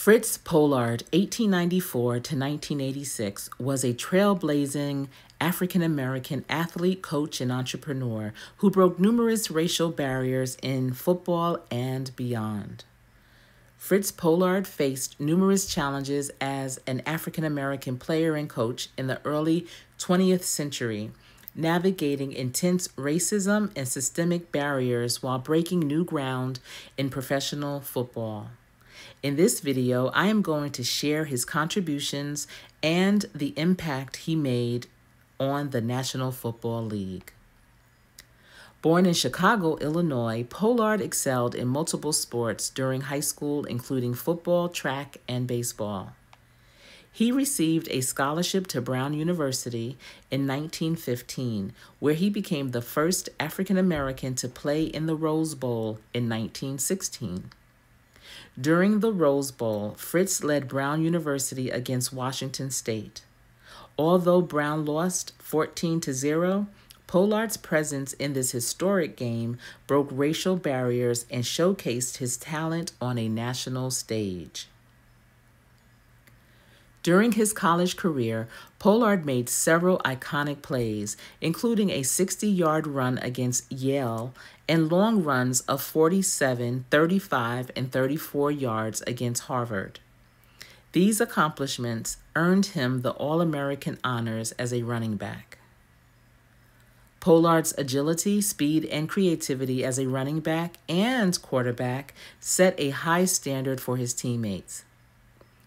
Fritz Pollard, 1894 to 1986, was a trailblazing African-American athlete, coach, and entrepreneur who broke numerous racial barriers in football and beyond. Fritz Pollard faced numerous challenges as an African-American player and coach in the early 20th century, navigating intense racism and systemic barriers while breaking new ground in professional football. In this video, I am going to share his contributions and the impact he made on the National Football League. Born in Chicago, Illinois, Pollard excelled in multiple sports during high school, including football, track, and baseball. He received a scholarship to Brown University in 1915, where he became the first African American to play in the Rose Bowl in 1916. During the Rose Bowl, Fritz led Brown University against Washington State. Although Brown lost 14-0, Pollard's presence in this historic game broke racial barriers and showcased his talent on a national stage. During his college career, Pollard made several iconic plays, including a 60-yard run against Yale and long runs of 47, 35, and 34 yards against Harvard. These accomplishments earned him the All-American honors as a running back. Pollard's agility, speed, and creativity as a running back and quarterback set a high standard for his teammates.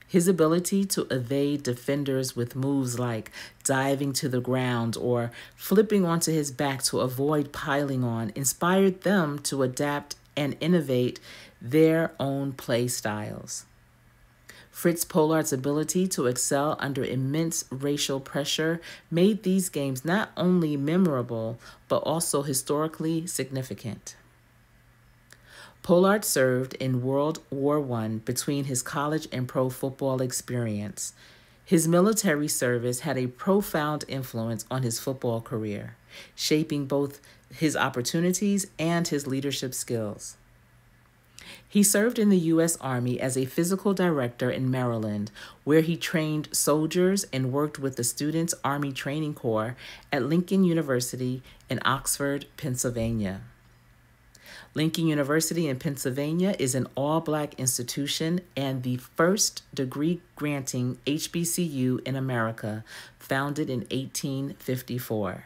His ability to evade defenders with moves like diving to the ground or flipping onto his back to avoid piling on inspired them to adapt and innovate their own play styles. Fritz Pollard's ability to excel under immense racial pressure made these games not only memorable, but also historically significant. Pollard served in World War I between his college and pro football experience. His military service had a profound influence on his football career, shaping both his opportunities and his leadership skills. He served in the U.S. Army as a physical director in Maryland, where he trained soldiers and worked with the Students' Army Training Corps at Lincoln University in Oxford, Pennsylvania. Lincoln University in Pennsylvania is an all-Black institution and the first degree-granting HBCU in America, founded in 1854.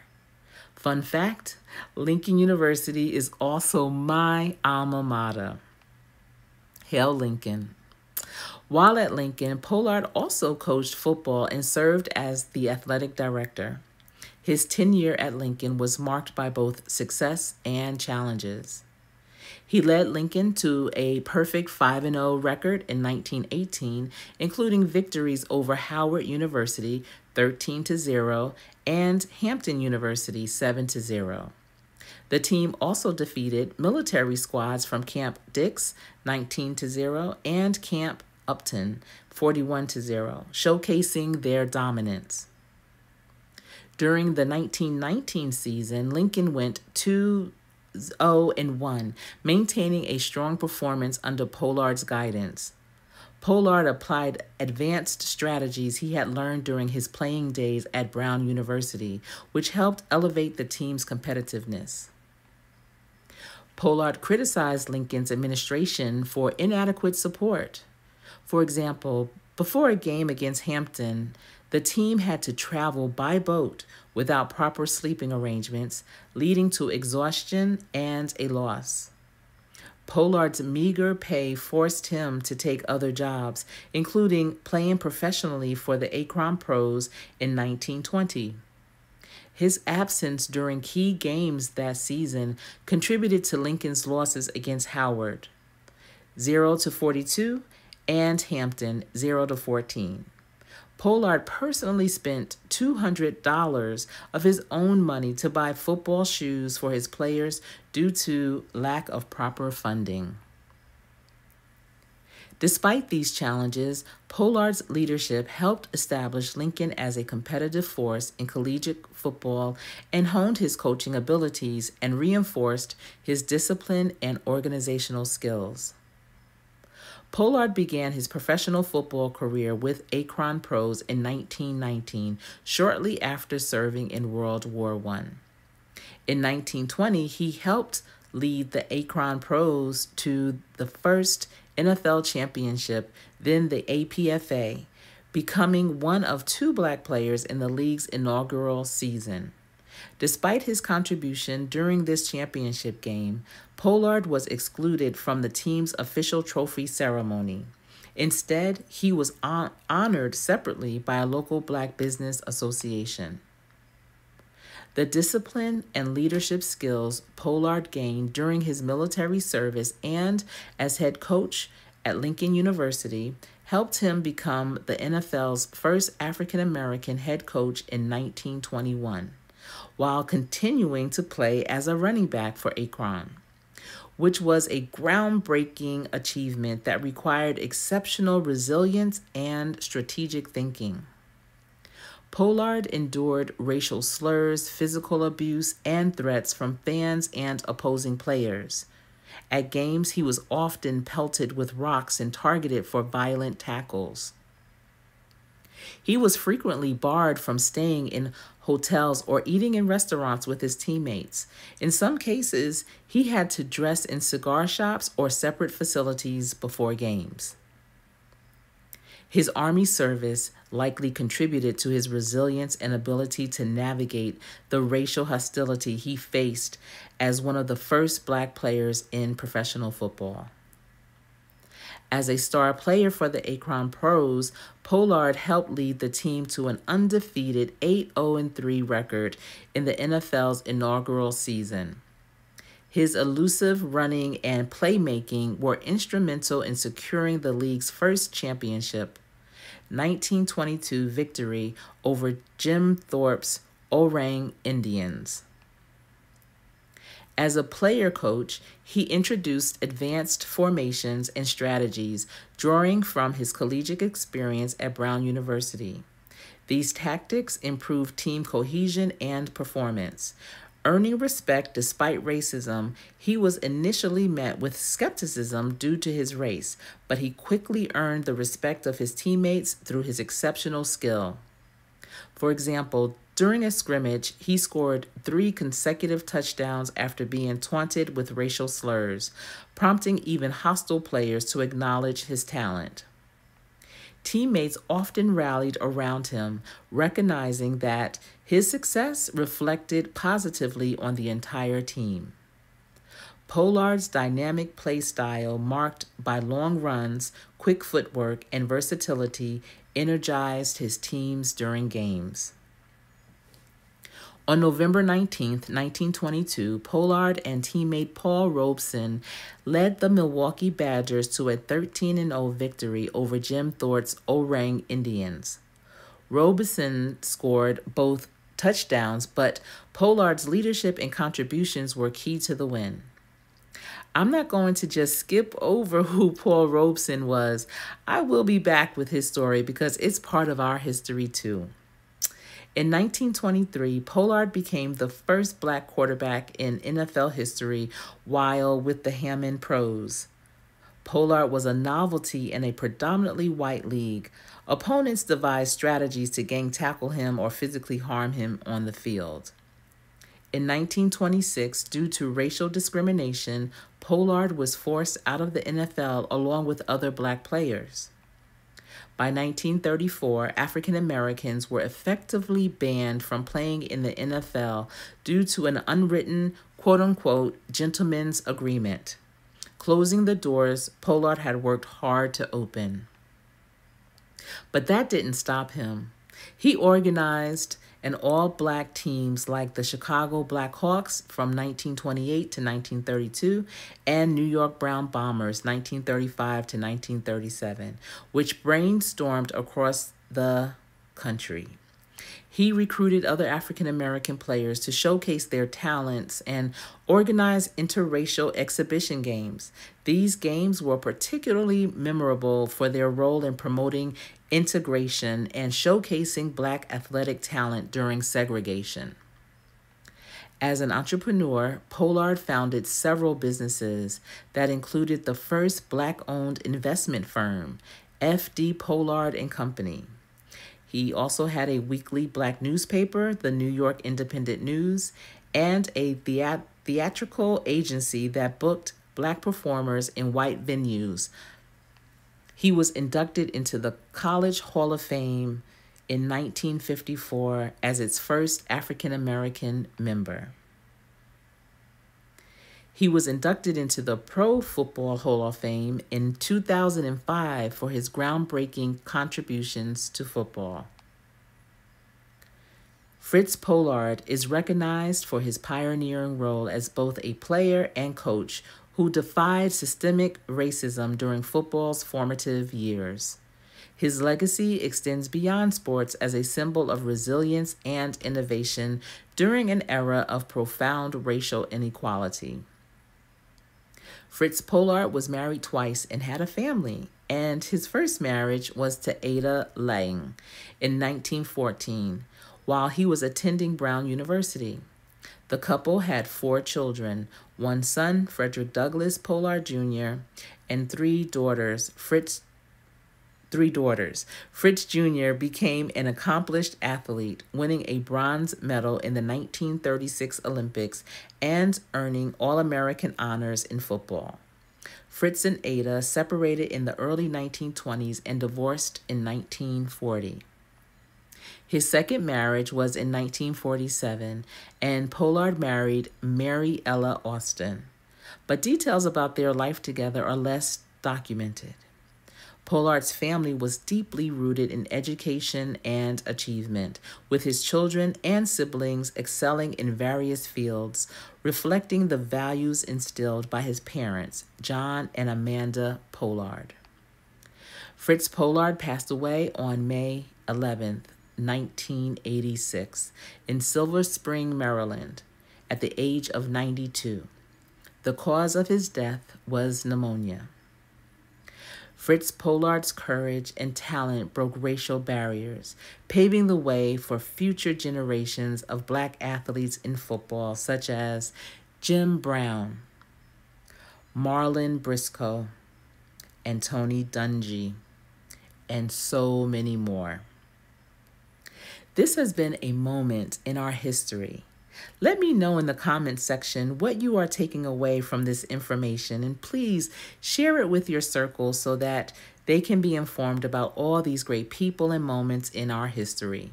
Fun fact, Lincoln University is also my alma mater. Hail Lincoln. While at Lincoln, Pollard also coached football and served as the athletic director. His tenure at Lincoln was marked by both success and challenges. He led Lincoln to a perfect 5-0 record in 1918, including victories over Howard University 13-0 and Hampton University 7-0. The team also defeated military squads from Camp Dix 19-0 and Camp Upton 41-0, showcasing their dominance. During the 1919 season, Lincoln went 2-0-1, maintaining a strong performance under Pollard's guidance. Pollard applied advanced strategies he had learned during his playing days at Brown University, which helped elevate the team's competitiveness. Pollard criticized Lincoln's administration for inadequate support. For example, before a game against Hampton, the team had to travel by boat without proper sleeping arrangements, leading to exhaustion and a loss. Pollard's meager pay forced him to take other jobs, including playing professionally for the Akron Pros in 1920. His absence during key games that season contributed to Lincoln's losses against Howard, 0-42, and Hampton, 0-14. Pollard personally spent $200 of his own money to buy football shoes for his players due to lack of proper funding. Despite these challenges, Pollard's leadership helped establish Lincoln as a competitive force in collegiate football and honed his coaching abilities and reinforced his discipline and organizational skills. Pollard began his professional football career with Akron Pros in 1919, shortly after serving in World War I. In 1920, he helped lead the Akron Pros to the first NFL championship, then the APFA, becoming one of 2 black players in the league's inaugural season. Despite his contribution during this championship game, Pollard was excluded from the team's official trophy ceremony. Instead, he was honored separately by a local black business association. The discipline and leadership skills Pollard gained during his military service and as head coach at Lincoln University helped him become the NFL's first African-American head coach in 1921, while continuing to play as a running back for Akron, which was a groundbreaking achievement that required exceptional resilience and strategic thinking. Pollard endured racial slurs, physical abuse, and threats from fans and opposing players. At games, he was often pelted with rocks and targeted for violent tackles. He was frequently barred from staying in hotels or eating in restaurants with his teammates. In some cases, he had to dress in cigar shops or separate facilities before games. His Army service likely contributed to his resilience and ability to navigate the racial hostility he faced as one of the first black players in professional football. As a star player for the Akron Pros, Pollard helped lead the team to an undefeated 8-0-3 record in the NFL's inaugural season. His elusive running and playmaking were instrumental in securing the league's first championship, 1922 victory over Jim Thorpe's Orang Indians. As a player coach, he introduced advanced formations and strategies, drawing from his collegiate experience at Brown University. These tactics improved team cohesion and performance. Earning respect despite racism, he was initially met with skepticism due to his race, but he quickly earned the respect of his teammates through his exceptional skill. For example, during a scrimmage, he scored 3 consecutive touchdowns after being taunted with racial slurs, prompting even hostile players to acknowledge his talent. Teammates often rallied around him, recognizing that his success reflected positively on the entire team. Pollard's dynamic play style, marked by long runs, quick footwork, and versatility, energized his teams during games. On November 19, 1922, Pollard and teammate Paul Robeson led the Milwaukee Badgers to a 13-0 victory over Jim Thorpe's Orang Indians. Robeson scored both touchdowns, but Pollard's leadership and contributions were key to the win. I'm not going to just skip over who Paul Robeson was. I will be back with his story because it's part of our history too. In 1923, Pollard became the first black quarterback in NFL history while with the Hammond Pros. Pollard was a novelty in a predominantly white league. Opponents devised strategies to gang tackle him or physically harm him on the field. In 1926, due to racial discrimination, Pollard was forced out of the NFL along with other black players. By 1934, African Americans were effectively banned from playing in the NFL due to an unwritten, quote-unquote, gentleman's agreement, closing the doors Pollard had worked hard to open. But that didn't stop him. He organized an all-black teams like the Chicago Blackhawks from 1928 to 1932 and New York Brown Bombers 1935 to 1937, which brainstormed across the country. He recruited other African-American players to showcase their talents and organize interracial exhibition games. These games were particularly memorable for their role in promoting integration and showcasing black athletic talent during segregation. As an entrepreneur, Pollard founded several businesses that included the first Black-owned investment firm, F.D. Pollard and Company. He also had a weekly Black newspaper, the New York Independent News, and a theatrical agency that booked Black performers in white venues. He was inducted into the College Hall of Fame in 1954 as its first African American member. He was inducted into the Pro Football Hall of Fame in 2005 for his groundbreaking contributions to football. Fritz Pollard is recognized for his pioneering role as both a player and coach who defied systemic racism during football's formative years. His legacy extends beyond sports as a symbol of resilience and innovation during an era of profound racial inequality. Fritz Pollard was married twice and had a family, and his first marriage was to Ada Lang in 1914 while he was attending Brown University. The couple had 4 children, one son, Frederick Douglass Pollard Jr., and 3 daughters. Fritz Jr. became an accomplished athlete, winning a bronze medal in the 1936 Olympics and earning All-American honors in football. Fritz and Ada separated in the early 1920s and divorced in 1940. His second marriage was in 1947, and Pollard married Mary Ella Austin, but details about their life together are less documented. Pollard's family was deeply rooted in education and achievement, with his children and siblings excelling in various fields, reflecting the values instilled by his parents, John and Amanda Pollard. Fritz Pollard passed away on May 11th, 1986, in Silver Spring, Maryland, at the age of 92. The cause of his death was pneumonia. Fritz Pollard's courage and talent broke racial barriers, paving the way for future generations of Black athletes in football, such as Jim Brown, Marlon Briscoe, and Tony Dungy, and so many more. This has been a moment in our history. Let me know in the comments section what you are taking away from this information, and please share it with your circle so that they can be informed about all these great people and moments in our history.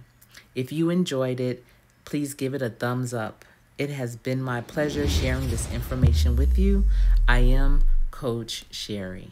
If you enjoyed it, please give it a thumbs up. It has been my pleasure sharing this information with you. I am Coach Sherri.